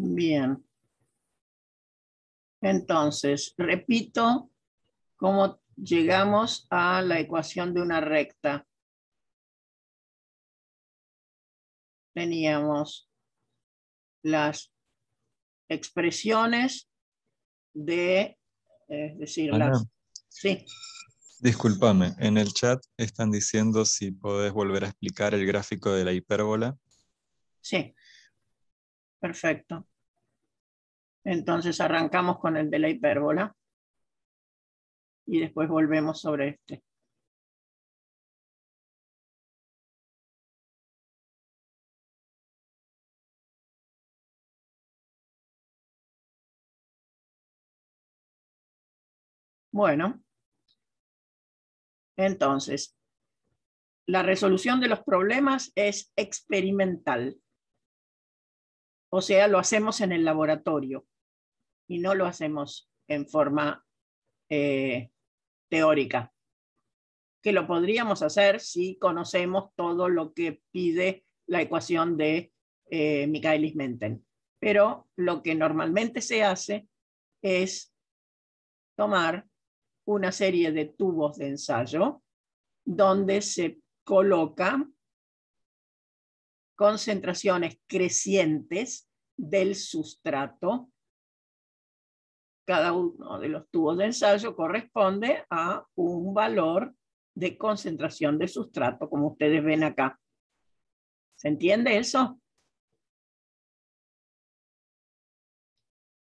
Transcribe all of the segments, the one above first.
Bien. Entonces, repito cómo llegamos a la ecuación de una recta. Teníamos las expresiones de, es decir, Ana, sí, discúlpame, en el chat están diciendo si podés volver a explicar el gráfico de la hipérbola. sí, perfecto. Entonces arrancamos con el de la hipérbola y después volvemos sobre este. Bueno, entonces, la resolución de los problemas es experimental. O sea, lo hacemos en el laboratorio y no lo hacemos en forma teórica, que lo podríamos hacer si conocemos todo lo que pide la ecuación de Michaelis-Menten. Pero lo que normalmente se hace es tomar una serie de tubos de ensayo donde se colocan concentraciones crecientes del sustrato. Cada uno de los tubos de ensayo corresponde a un valor de concentración de sustrato, como ustedes ven acá. ¿Se entiende eso?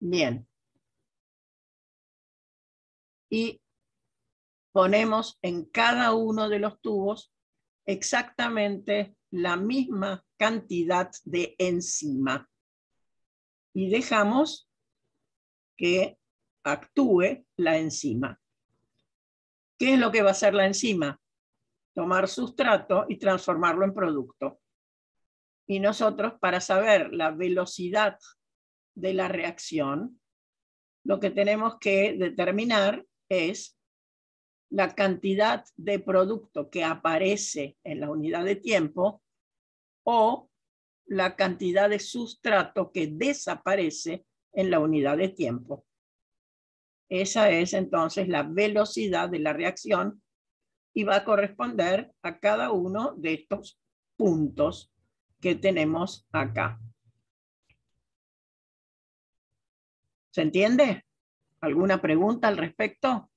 Bien. Y ponemos en cada uno de los tubos exactamente la misma cantidad de enzima. Y dejamos que actúe la enzima. ¿Qué es lo que va a hacer la enzima? Tomar sustrato y transformarlo en producto. Y nosotros, para saber la velocidad de la reacción, lo que tenemos que determinar es la cantidad de producto que aparece en la unidad de tiempo o la cantidad de sustrato que desaparece en la unidad de tiempo. Esa es entonces la velocidad de la reacción y va a corresponder a cada uno de estos puntos que tenemos acá. ¿Se entiende? ¿Alguna pregunta al respecto?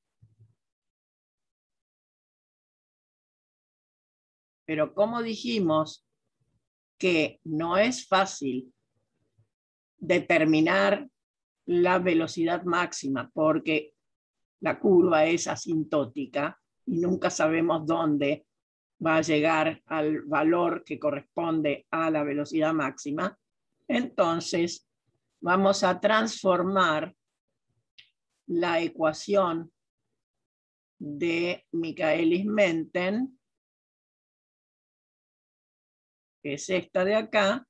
Pero como dijimos que no es fácil determinar la velocidad máxima porque la curva es asintótica y nunca sabemos dónde va a llegar al valor que corresponde a la velocidad máxima, entonces vamos a transformar la ecuación de Michaelis-Menten, que es esta de acá,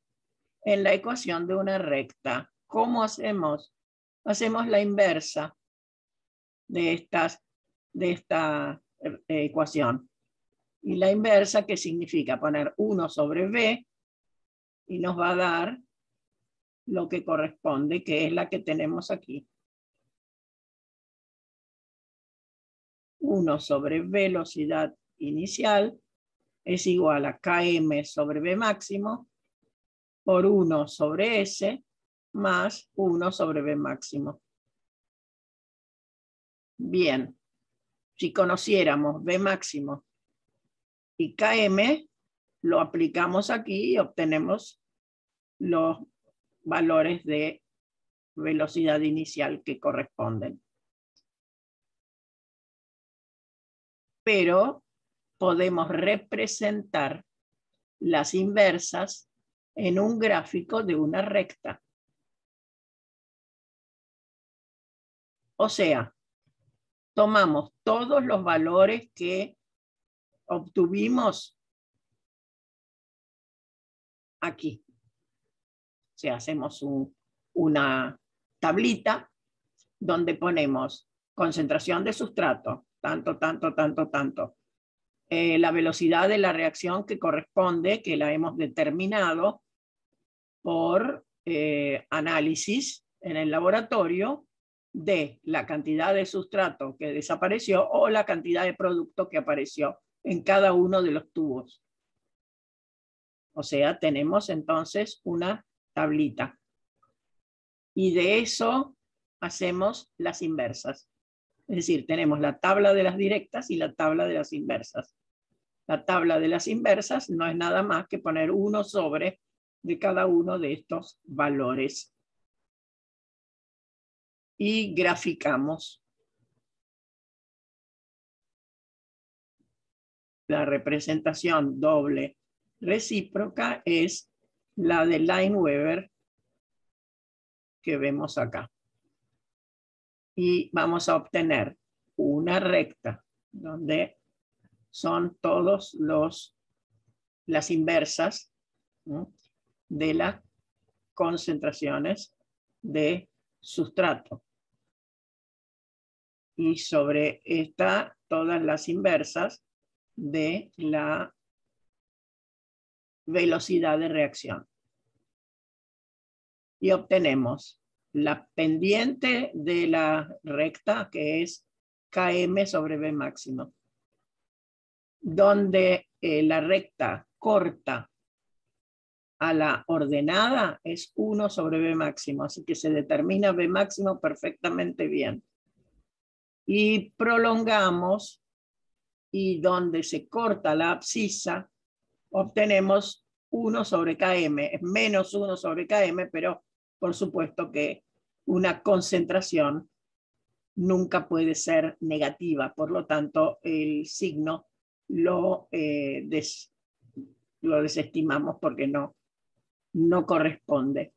en la ecuación de una recta. ¿Cómo hacemos? Hacemos la inversa de esta ecuación. Y la inversa, que significa poner 1 sobre b, y nos va a dar lo que corresponde, que es la que tenemos aquí. 1 sobre velocidad inicial es igual a km sobre b máximo por 1 sobre s más 1 sobre b máximo. Bien, si conociéramos b máximo y km, lo aplicamos aquí y obtenemos los valores de velocidad inicial que corresponden. Pero podemos representar las inversas en un gráfico de una recta. O sea, tomamos todos los valores que obtuvimos aquí. O sea, hacemos una tablita donde ponemos concentración de sustrato, tanto, tanto, tanto, tanto. La velocidad de la reacción que corresponde, que la hemos determinado por análisis en el laboratorio de la cantidad de sustrato que desapareció o la cantidad de producto que apareció en cada uno de los tubos. O sea, tenemos entonces una tablita. Y de eso hacemos las inversas. Es decir, tenemos la tabla de las directas y la tabla de las inversas. La tabla de las inversas no es nada más que poner 1 sobre de cada uno de estos valores. Y graficamos. La representación doble recíproca es la de Lineweaver que vemos acá. Y vamos a obtener una recta donde son todos las inversas, ¿no?, de las concentraciones de sustrato. Y sobre esta, todas las inversas de la velocidad de reacción. Y obtenemos la pendiente de la recta, que es Km sobre B máximo, donde la recta corta a la ordenada es 1 sobre B máximo, así que se determina B máximo perfectamente bien. Y prolongamos, y donde se corta la abscisa, obtenemos 1 sobre Km, es menos 1 sobre Km, pero por supuesto que una concentración nunca puede ser negativa, por lo tanto el signo lo desestimamos porque no corresponde.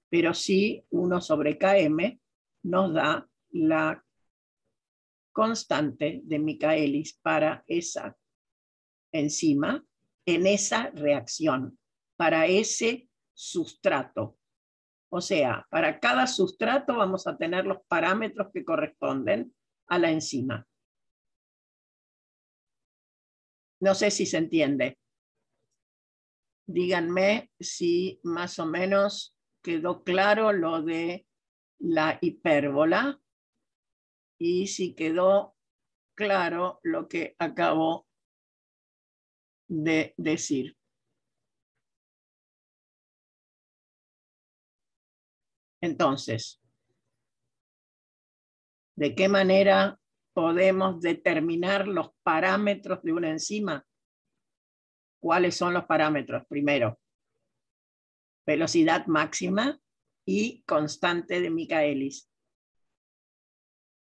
Pero sí 1 sobre Km nos da la constante de Michaelis para esa enzima en esa reacción, para ese sustrato. O sea, para cada sustrato vamos a tener los parámetros que corresponden a la enzima. No sé si se entiende. Díganme si más o menos quedó claro lo de la hipérbola y si quedó claro lo que acabo de decir. Entonces, ¿de qué manera podemos determinar los parámetros de una enzima? ¿Cuáles son los parámetros? Primero, velocidad máxima y constante de Michaelis.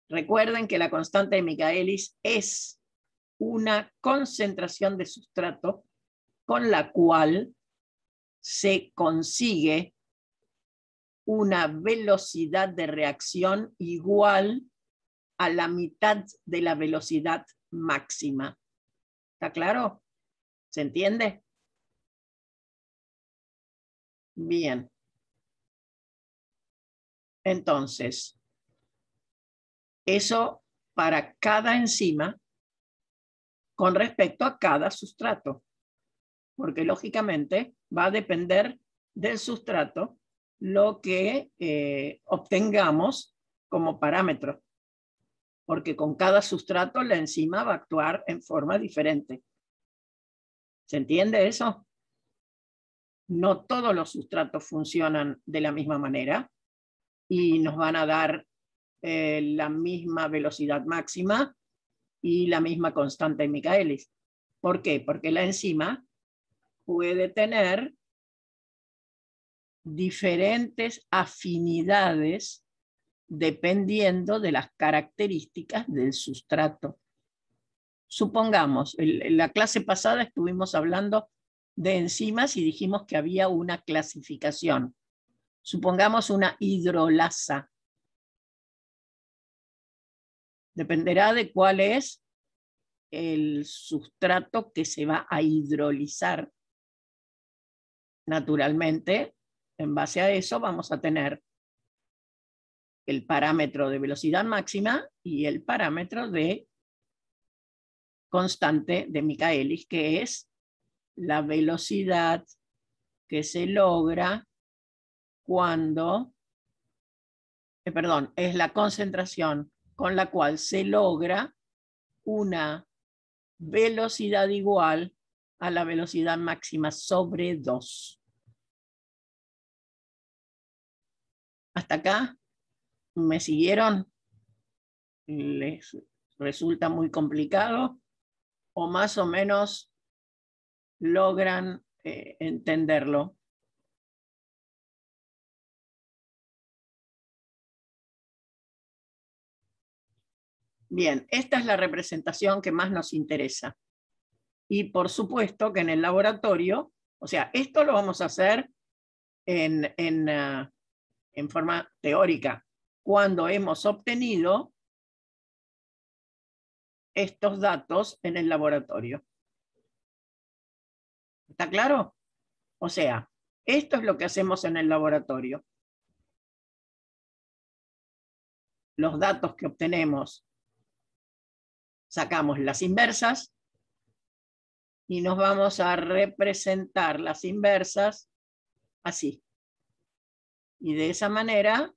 Recuerden que la constante de Michaelis es una concentración de sustrato con la cual se consigue una velocidad de reacción igual a la mitad de la velocidad máxima. ¿Está claro? ¿Se entiende? Bien. Entonces, eso para cada enzima con respecto a cada sustrato, porque lógicamente va a depender del sustrato lo que obtengamos como parámetro, porque con cada sustrato la enzima va a actuar en forma diferente. ¿Se entiende eso? No todos los sustratos funcionan de la misma manera y nos van a dar la misma velocidad máxima y la misma constante de Michaelis. ¿Por qué? Porque la enzima puede tener diferentes afinidades dependiendo de las características del sustrato. Supongamos, en la clase pasada estuvimos hablando de enzimas y dijimos que había una clasificación. Supongamos una hidrolasa. Dependerá de cuál es el sustrato que se va a hidrolizar. Naturalmente, en base a eso vamos a tener el parámetro de velocidad máxima y el parámetro de constante de Michaelis, que es la velocidad que se logra cuando, perdón, es la concentración con la cual se logra una velocidad igual a la velocidad máxima sobre 2. ¿Hasta acá? ¿Me siguieron? ¿Les resulta muy complicado? ¿O más o menos logran entenderlo? Bien, esta es la representación que más nos interesa. Y por supuesto que en el laboratorio, o sea, esto lo vamos a hacer en forma teórica, cuando hemos obtenido estos datos en el laboratorio. ¿Está claro? O sea, esto es lo que hacemos en el laboratorio. Los datos que obtenemos, sacamos las inversas y nos vamos a representar las inversas así. Y de esa manera,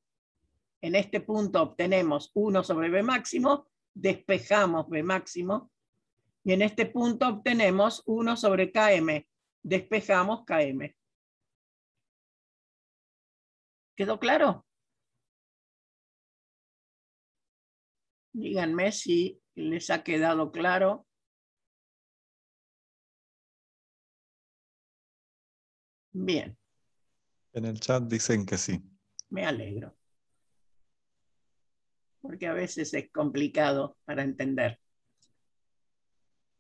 en este punto obtenemos 1 sobre B máximo, despejamos B máximo, y en este punto obtenemos 1 sobre KM, despejamos KM. ¿Quedó claro? Díganme si les ha quedado claro. Bien. En el chat dicen que sí. Me alegro. Porque a veces es complicado para entender.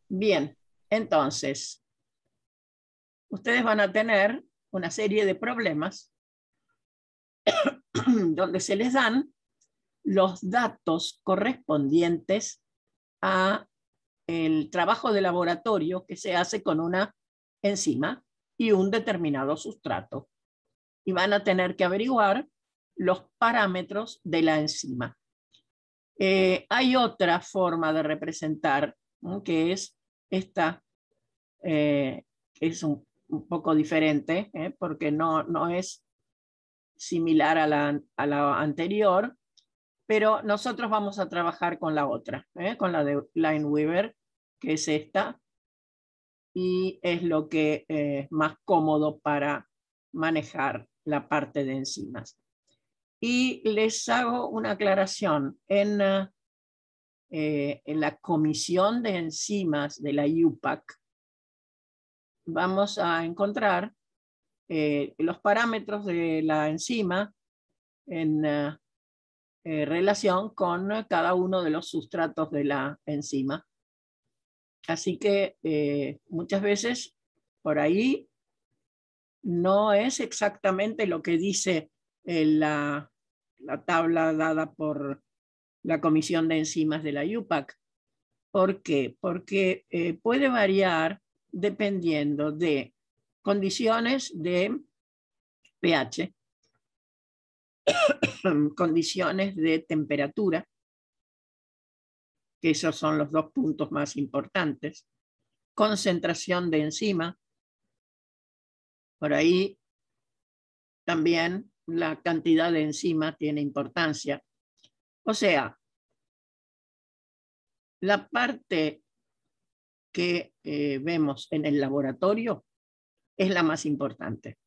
Bien, entonces, ustedes van a tener una serie de problemas donde se les dan los datos correspondientes a el trabajo de laboratorio que se hace con una enzima y un determinado sustrato. Y van a tener que averiguar los parámetros de la enzima. Hay otra forma de representar, ¿no?, que es esta, que es un poco diferente, porque no es similar a la anterior, pero nosotros vamos a trabajar con la otra, con la de Lineweaver, que es esta, y es lo que es más cómodo para manejar la parte de enzimas. Y les hago una aclaración. En la comisión de enzimas de la IUPAC, vamos a encontrar los parámetros de la enzima en relación con cada uno de los sustratos de la enzima. Así que muchas veces por ahí no es exactamente lo que dice la tabla dada por la Comisión de Enzimas de la IUPAC. ¿Por qué? Porque puede variar dependiendo de condiciones de pH, condiciones de temperatura, que esos son los 2 puntos más importantes, concentración de enzima, por ahí también la cantidad de enzima tiene importancia. O sea, la parte que vemos en el laboratorio es la más importante.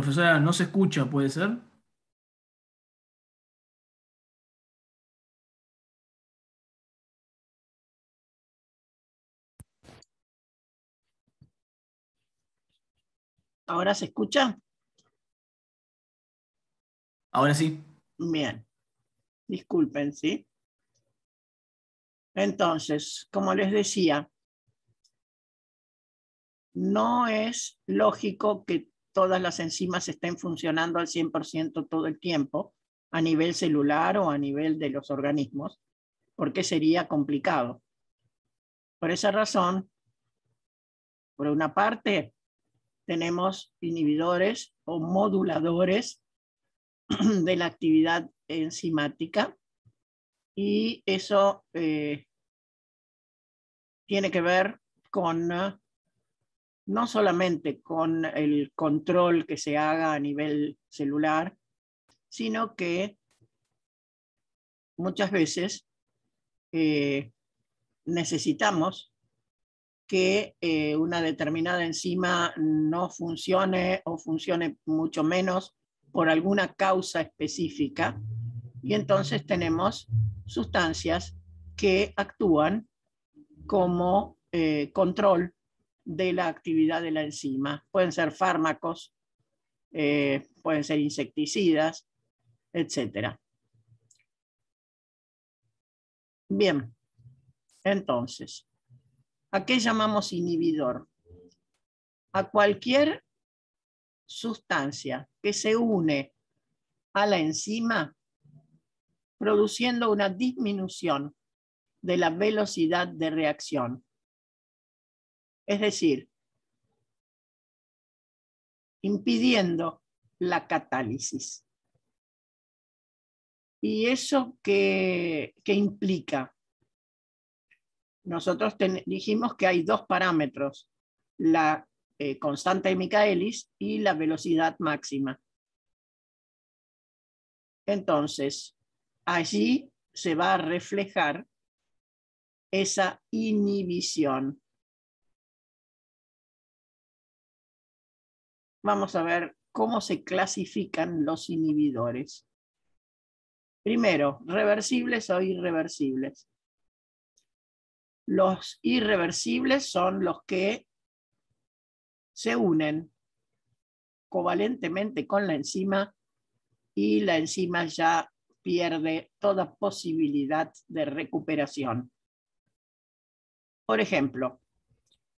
Profesora, no se escucha, ¿puede ser? ¿Ahora se escucha? Ahora sí. Bien, disculpen, ¿sí? Entonces, como les decía, no es lógico que todas las enzimas estén funcionando al 100% todo el tiempo, a nivel celular o a nivel de los organismos, porque sería complicado. Por esa razón, por una parte, tenemos inhibidores o moduladores de la actividad enzimática, y eso tiene que ver con no solamente con el control que se haga a nivel celular, sino que muchas veces necesitamos que una determinada enzima no funcione o funcione mucho menos por alguna causa específica, y entonces tenemos sustancias que actúan como control de la actividad de la enzima. Pueden ser fármacos, pueden ser insecticidas, etc. Bien, entonces, ¿a qué llamamos inhibidor? A cualquier sustancia que se une a la enzima produciendo una disminución de la velocidad de reacción. Es decir, impidiendo la catálisis. ¿Y eso qué implica? Nosotros dijimos que hay dos parámetros, la constante de Michaelis y la velocidad máxima. Entonces, allí se va a reflejar esa inhibición. Vamos a ver cómo se clasifican los inhibidores. Primero, reversibles o irreversibles. Los irreversibles son los que se unen covalentemente con la enzima y la enzima ya pierde toda posibilidad de recuperación. Por ejemplo,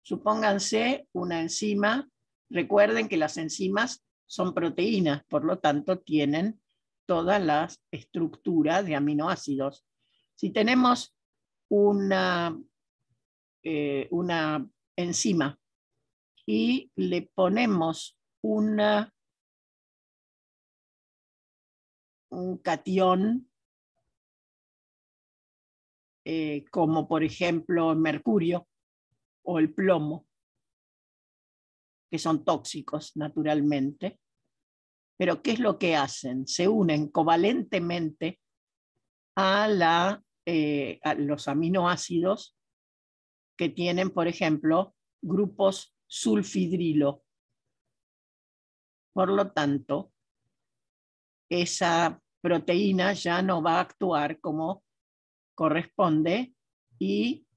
supónganse una enzima. Recuerden que las enzimas son proteínas, por lo tanto tienen toda la estructura de aminoácidos. Si tenemos una enzima y le ponemos un catión, como por ejemplo el mercurio o el plomo, que son tóxicos naturalmente, pero ¿qué es lo que hacen? Se unen covalentemente a los aminoácidos que tienen, por ejemplo, grupos sulfidrilo. Por lo tanto, esa proteína ya no va a actuar como corresponde y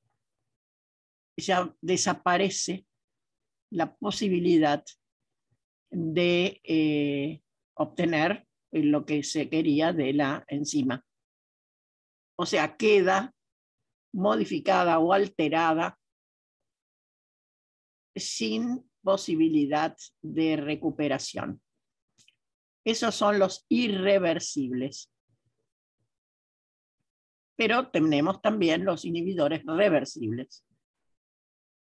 ya desaparece la posibilidad de obtener lo que se quería de la enzima. O sea, queda modificada o alterada sin posibilidad de recuperación. Esos son los irreversibles. Pero tenemos también los inhibidores reversibles.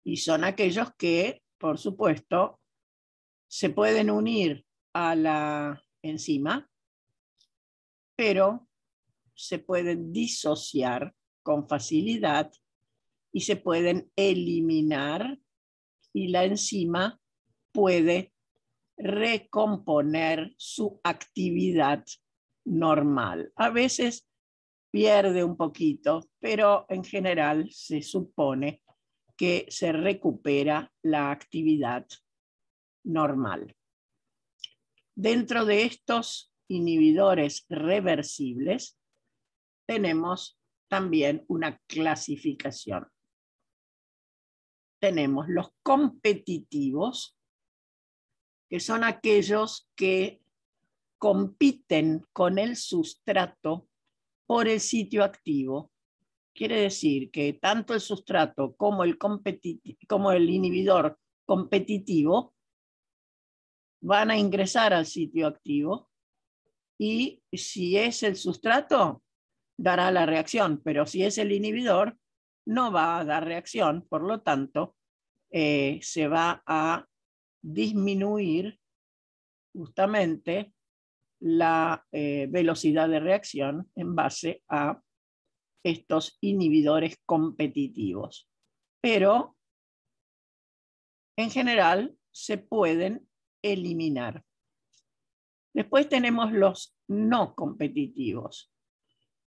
Y son aquellos que, por supuesto, se pueden unir a la enzima, pero se pueden disociar con facilidad y se pueden eliminar, y la enzima puede recomponer su actividad normal. A veces pierde un poquito, pero en general se supone que se recupera la actividad normal. Dentro de estos inhibidores reversibles tenemos también una clasificación. Tenemos los competitivos, que son aquellos que compiten con el sustrato por el sitio activo. Quiere decir que tanto el sustrato como el inhibidor competitivo van a ingresar al sitio activo y si es el sustrato, dará la reacción, pero si es el inhibidor, no va a dar reacción, por lo tanto, se va a disminuir justamente la velocidad de reacción en base a estos inhibidores competitivos. Pero, en general, se pueden eliminar. Después tenemos los no competitivos.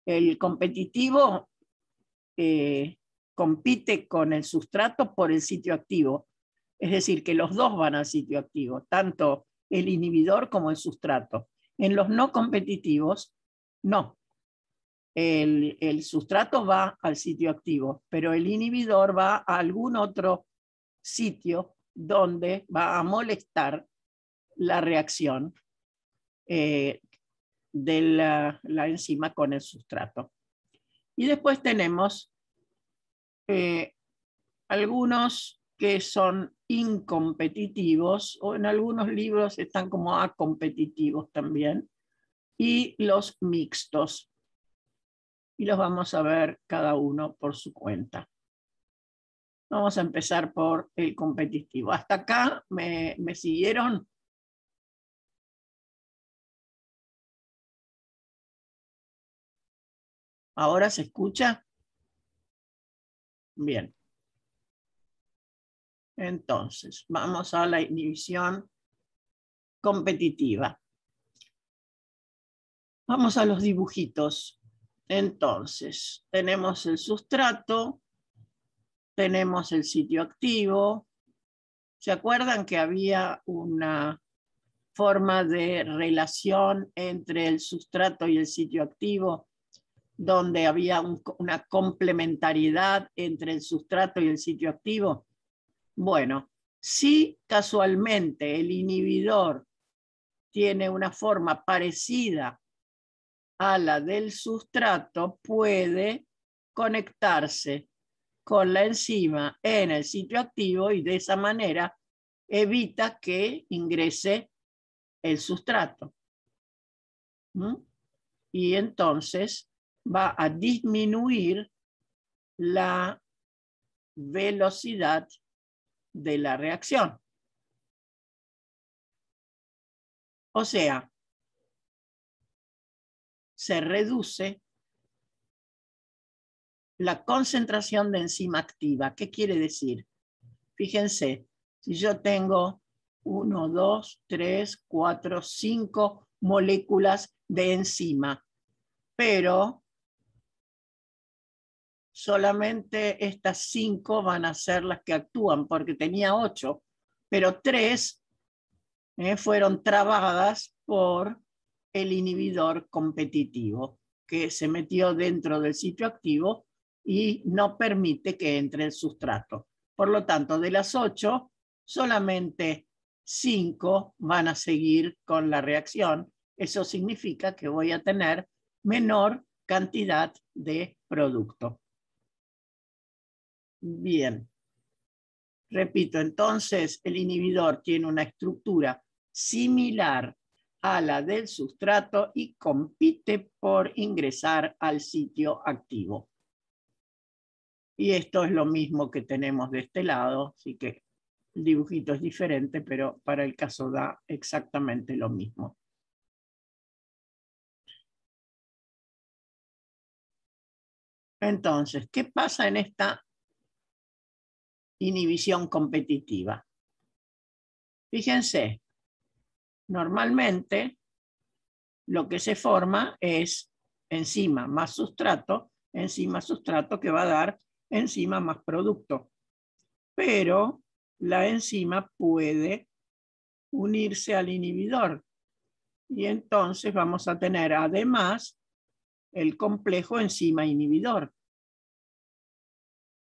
El competitivo compite con el sustrato por el sitio activo. Es decir, que los dos van al sitio activo, tanto el inhibidor como el sustrato. En los no competitivos, no. El sustrato va al sitio activo, pero el inhibidor va a algún otro sitio donde va a molestar la reacción de la enzima con el sustrato. Y después tenemos algunos que son incompetitivos, o en algunos libros están como acompetitivos también, y los mixtos. Y los vamos a ver cada uno por su cuenta. Vamos a empezar por el competitivo. ¿Hasta acá me siguieron? ¿Ahora se escucha? Bien. Entonces, vamos a la inhibición competitiva. Vamos a los dibujitos. Entonces, tenemos el sustrato, tenemos el sitio activo. ¿Se acuerdan que había una forma de relación entre el sustrato y el sitio activo, donde había una complementariedad entre el sustrato y el sitio activo? Bueno, si casualmente el inhibidor tiene una forma parecida a la del sustrato, puede conectarse con la enzima en el sitio activo y de esa manera evita que ingrese el sustrato. Y entonces va a disminuir la velocidad de la reacción. O sea, se reduce la concentración de enzima activa. ¿Qué quiere decir? Fíjense, si yo tengo 1, 2, 3, 4, 5 moléculas de enzima, pero solamente estas 5 van a ser las que actúan, porque tenía 8, pero 3 fueron trabadas por el inhibidor competitivo, que se metió dentro del sitio activo y no permite que entre el sustrato. Por lo tanto, de las 8, solamente 5 van a seguir con la reacción. Eso significa que voy a tener menor cantidad de producto. Bien. Repito, entonces el inhibidor tiene una estructura similar a la del sustrato y compite por ingresar al sitio activo. Y esto es lo mismo que tenemos de este lado, así que el dibujito es diferente, pero para el caso da exactamente lo mismo. Entonces, ¿qué pasa en esta inhibición competitiva? Fíjense, normalmente lo que se forma es enzima más sustrato que va a dar enzima más producto. Pero la enzima puede unirse al inhibidor Y entonces vamos a tener además el complejo enzima inhibidor.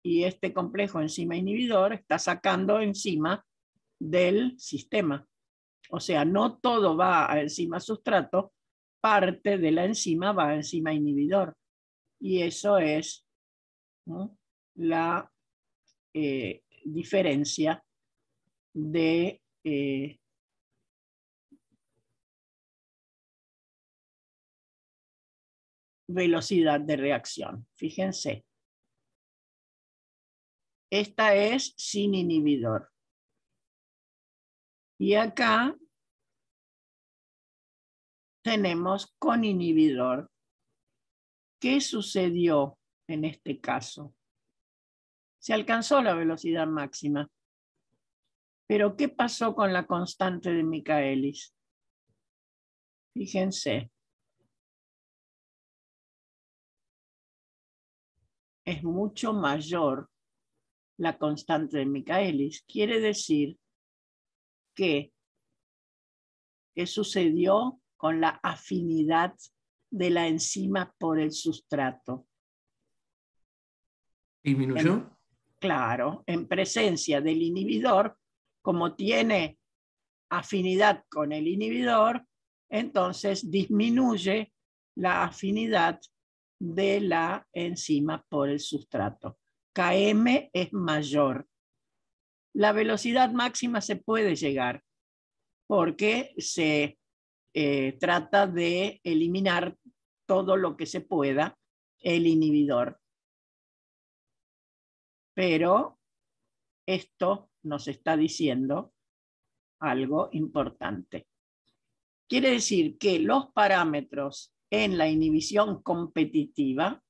Y este complejo enzima inhibidor está sacando enzima del sistema. O sea, no todo va a enzima sustrato, parte de la enzima va a enzima inhibidor. Y eso es, ¿no?, la diferencia de velocidad de reacción. Fíjense. Esta es sin inhibidor. Y acá tenemos con inhibidor. ¿Qué sucedió en este caso? Se alcanzó la velocidad máxima. Pero ¿qué pasó con la constante de Michaelis? Fíjense. Es mucho mayor la constante de Michaelis. Quiere decir que ¿qué sucedió con la afinidad de la enzima por el sustrato? ¿Disminuyó? Claro, en presencia del inhibidor, como tiene afinidad con el inhibidor, entonces disminuye la afinidad de la enzima por el sustrato. Km es mayor. La velocidad máxima se puede llegar porque se trata de eliminar todo lo que se pueda el inhibidor. Pero esto nos está diciendo algo importante. Quiere decir que los parámetros en la inhibición competitiva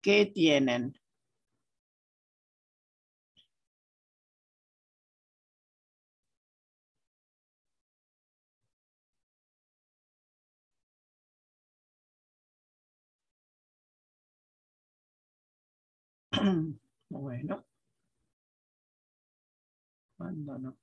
que tienen bueno, ¿cuándo no?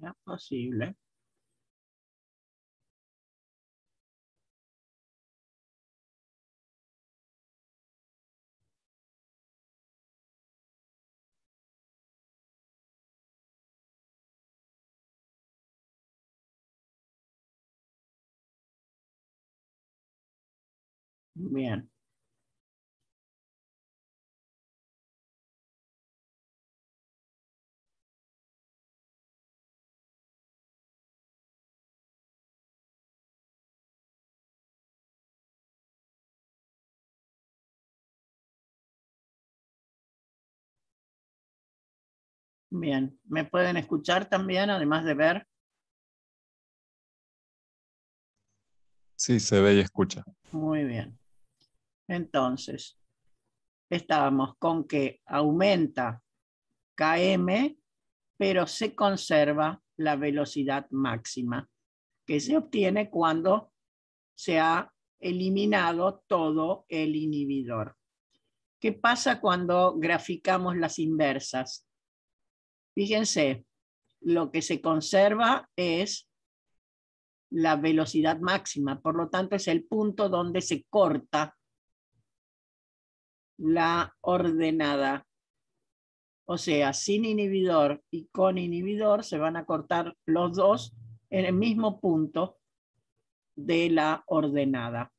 ¿Era posible? Bien. Bien. ¿Me pueden escuchar también, además de ver? Sí, se ve y escucha. Muy bien. Entonces, estábamos con que aumenta Km, pero se conserva la velocidad máxima, que se obtiene cuando se ha eliminado todo el inhibidor. ¿Qué pasa cuando graficamos las inversas? Fíjense, lo que se conserva es la velocidad máxima, por lo tanto es el punto donde se corta la ordenada O sea, sin inhibidor y con inhibidor se van a cortar los dos en el mismo punto de la ordenada.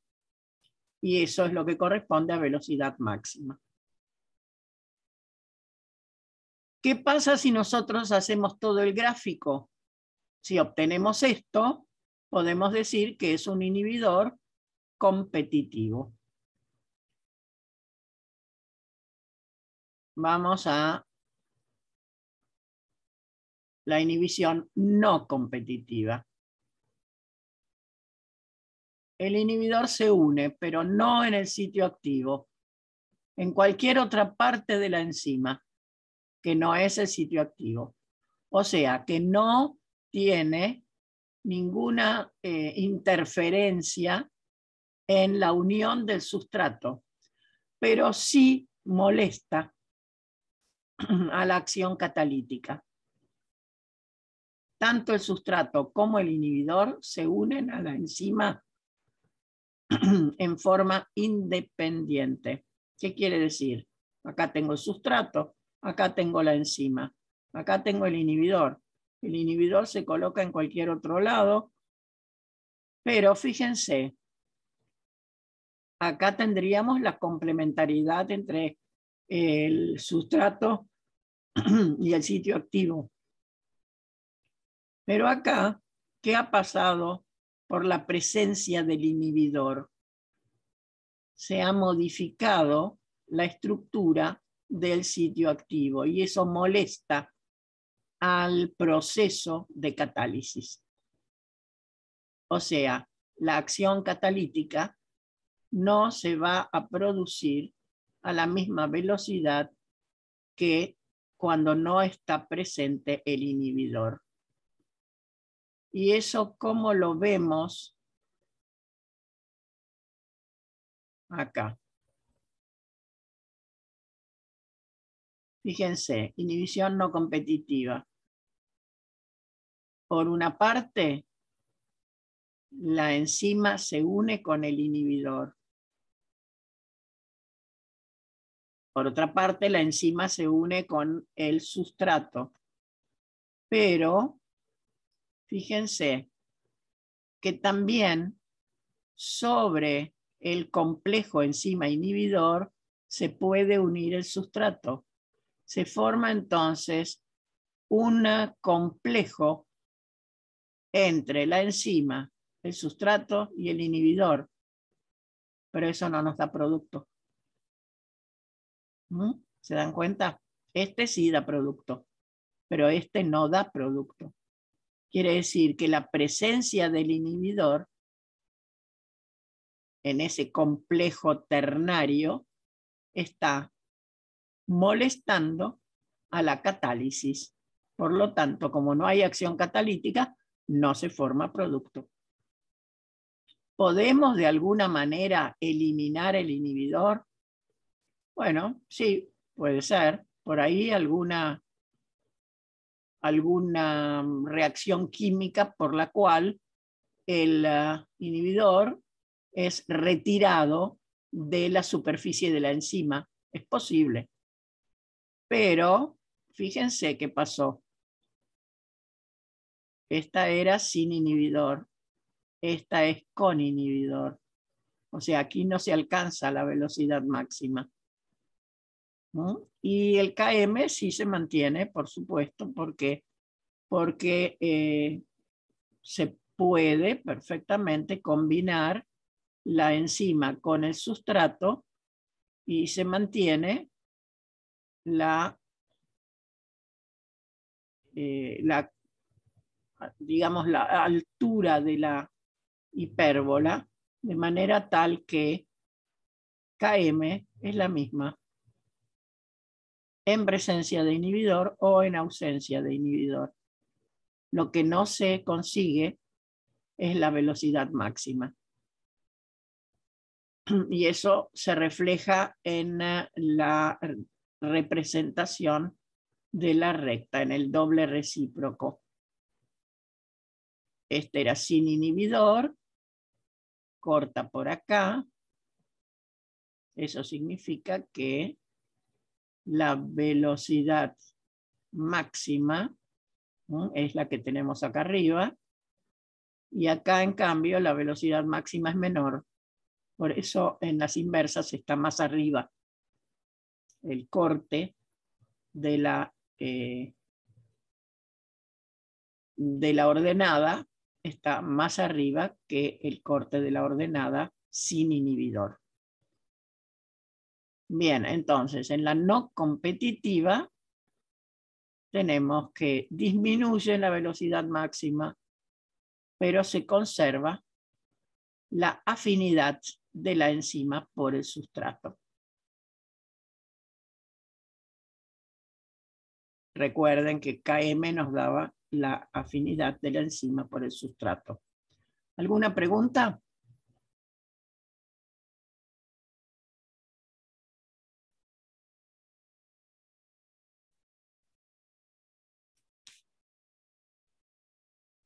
Y eso es lo que corresponde a velocidad máxima. ¿Qué pasa si nosotros hacemos todo el gráfico? Si obtenemos esto, podemos decir que es un inhibidor competitivo. Vamos a la inhibición no competitiva. El inhibidor se une, pero no en el sitio activo, en cualquier otra parte de la enzima, que no es el sitio activo. O sea, que no tiene ninguna interferencia en la unión del sustrato, pero sí molesta a la acción catalítica. Tanto el sustrato como el inhibidor se unen a la enzima en forma independiente. ¿Qué quiere decir? Acá tengo el sustrato, acá tengo la enzima, acá tengo el inhibidor. El inhibidor se coloca en cualquier otro lado, pero fíjense, acá tendríamos la complementariedad entre el sustrato y el sitio activo. Pero acá, ¿qué ha pasado por la presencia del inhibidor? Se ha modificado la estructura del sitio activo y eso molesta al proceso de catálisis. O sea, la acción catalítica no se va a producir a la misma velocidad que cuando no está presente el inhibidor. Y eso, ¿cómo lo vemos acá? Fíjense, inhibición no competitiva. Por una parte, la enzima se une con el inhibidor. Por otra parte, la enzima se une con el sustrato. Pero, fíjense que también sobre el complejo enzima inhibidor se puede unir el sustrato. Se forma entonces un complejo entre la enzima, el sustrato y el inhibidor. Pero eso no nos da producto. ¿Se dan cuenta? Este sí da producto, pero este no da producto. Quiere decir que la presencia del inhibidor en ese complejo ternario está molestando a la catálisis. Por lo tanto, como no hay acción catalítica, no se forma producto. ¿Podemos de alguna manera eliminar el inhibidor? Bueno, sí, puede ser. Por ahí alguna reacción química por la cual el inhibidor es retirado de la superficie de la enzima. Es posible. Pero fíjense qué pasó. Esta era sin inhibidor. Esta es con inhibidor. O sea, aquí no se alcanza la velocidad máxima. Y el Km sí se mantiene, por supuesto, porque se puede perfectamente combinar la enzima con el sustrato y se mantiene digamos, la altura de la hipérbola, de manera tal que Km es la misma en presencia de inhibidor o en ausencia de inhibidor. Lo que no se consigue es la velocidad máxima. Y eso se refleja en la representación de la recta, en el doble recíproco. Este era sin inhibidor, corta por acá. Eso significa que la velocidad máxima, es la que tenemos acá arriba, y acá en cambio la velocidad máxima es menor. Por eso en las inversas está más arriba. El corte de la ordenada está más arriba que el corte de la ordenada sin inhibidor. Bien, entonces en la no competitiva tenemos que disminuye la velocidad máxima, pero se conserva la afinidad de la enzima por el sustrato. Recuerden que Km nos daba la afinidad de la enzima por el sustrato. ¿Alguna pregunta?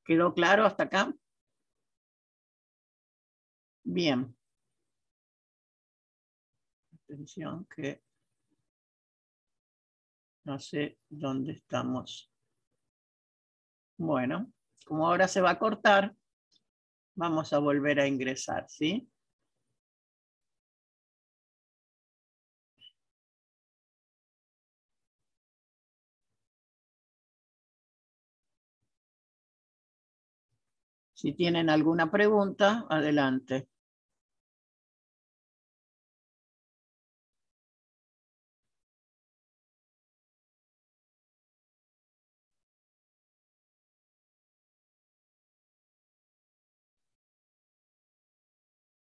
¿Quedó claro hasta acá? Bien. Atención que no sé dónde estamos. Bueno, como ahora se va a cortar, vamos a volver a ingresar, ¿sí? Si tienen alguna pregunta, adelante.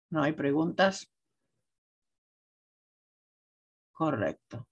¿No hay preguntas? Correcto.